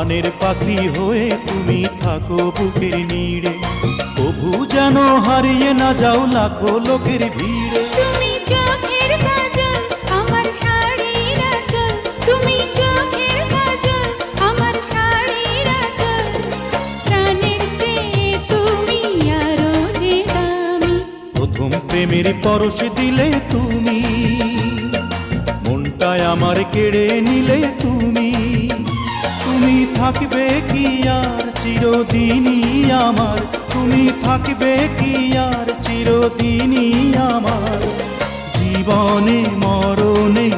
প্রাণের পাখি হয়ে তুমি থাকো বুকের নীড়ে, কভু যেন হারিয়ে না যাও লাখো লোকের ভিড়ে। তুমি চোখের কাজল আমার শাড়ির আঁচল, তুমি চোখের কাজল আমার শাড়ির আঁচল, প্রাণের চেয়ে তুমি আরো যে দামি। প্রথম প্রেমের পরশ দিলে তুমি, মনটায় আমার কেড়ে নিলে তুমি। তুমি থাকবে কি আর চিরদিনই আমার, তুমি থাকবে কি আর চিরদিনই আমার, জীবনে মরণে